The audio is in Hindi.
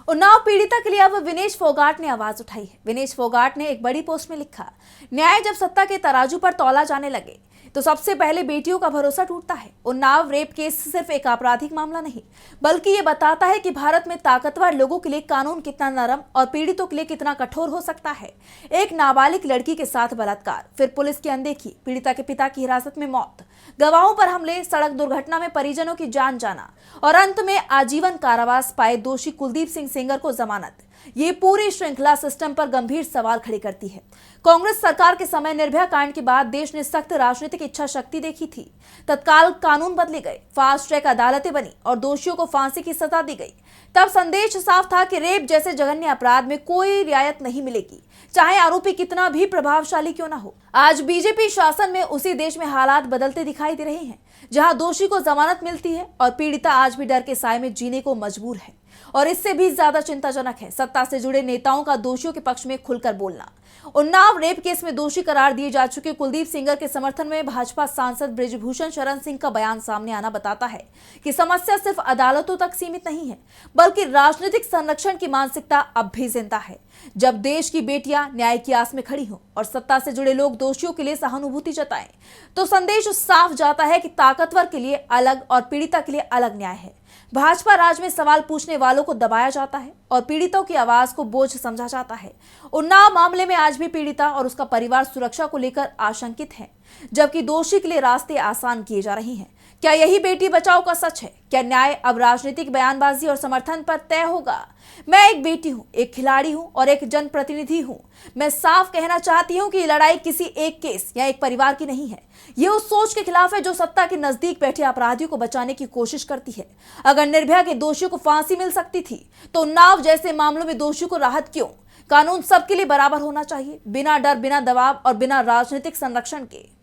उन्नाव पीड़िता के लिए अब विनेश फोगाट ने आवाज उठाई है। विनेश फोगाट ने एक बड़ी पोस्ट में लिखा, न्याय जब सत्ता के तराजू पर तौला जाने लगे तो सबसे पहले बेटियों का भरोसा टूटता है। उन्नाव रेप केस सिर्फ एक आपराधिक मामला नहीं, बल्कि ये बताता है कि भारत में ताकतवर लोगों के लिए कानून कितना नरम और पीड़ितों के लिए कितना कठोर हो सकता है। एक नाबालिग लड़की के साथ बलात्कार, फिर पुलिस की अनदेखी, पीड़िता के पिता की हिरासत में मौत, गवाहों पर हमले, सड़क दुर्घटना में परिजनों की जान जाना और अंत में आजीवन कारावास पाए दोषी कुलदीप सिंह सेंगर को जमानत। ये पूरी श्रृंखला सिस्टम पर गंभीर सवाल खड़े करती है। कांग्रेस सरकार के समय निर्भया कांड के बाद देश ने सख्त राजनीतिक इच्छा शक्ति देखी थी। तत्काल कानून बदले गए, फास्ट ट्रैक अदालतें बनी और दोषियों को फांसी की सजा दी गई। तब संदेश साफ था कि रेप जैसे जघन्य अपराध में कोई रियायत नहीं मिलेगी, चाहे आरोपी कितना भी प्रभावशाली क्यों ना हो। आज बीजेपी शासन में उसी देश में हालात बदलते दिखाई दे रहे हैं, जहां दोषी को जमानत मिलती है और पीड़िता आज भी डर के साए में जीने को मजबूर है। और इससे भी ज्यादा चिंताजनक है सत्ता से जुड़े नेताओं का दोषियों के पक्ष में खुलकर बोलना। उन्नाव रेप केस में दोषी करार दिए जा चुके कुलदीप सेंगर के समर्थन में भाजपा सांसद बृजभूषण शरण सिंह का बयान सामने आना बताता है कि समस्या सिर्फ अदालतों तक सीमित नहीं है, बल्कि राजनीतिक संरक्षण की मानसिकता अब भी जिंदा है। जब देश की बेटियां न्याय की आस में खड़ी हों और सत्ता से जुड़े लोग दोषियों के लिए सहानुभूति जताएं, तो संदेश साफ जाता है कि ताकतवर के लिए अलग और पीड़िता के लिए अलग न्याय है। भाजपा राज में सवाल पूछने वालों को दबाया जाता है और पीड़ितों की आवाज को बोझ समझा जाता है। उन्नाव मामले में आज भी पीड़िता और उसका परिवार सुरक्षा को लेकर आशंकित है, जबकि दोषी के लिए रास्ते आसान किए जा रहे हैं। क्या यही बेटी बचाओ का सच है? क्या न्याय अब राजनीतिक बयानबाजी और समर्थन पर तय होगा? मैं एक बेटी हूं, एक खिलाड़ी हूं और एक जनप्रतिनिधि हूं। मैं साफ कहना चाहती हूं कि ये लड़ाई किसी एक केस या एक परिवार की नहीं है। ये उस सोच के खिलाफ है जो सत्ता के नजदीक बैठे अपराधियों को बचाने की कोशिश करती है। अगर निर्भया के दोषियों को फांसी मिल सकती थी, तो उन्नाव जैसे मामलों में दोषियों को राहत क्यों? कानून सबके लिए बराबर होना चाहिए, बिना डर, बिना दबाव और बिना राजनीतिक संरक्षण के।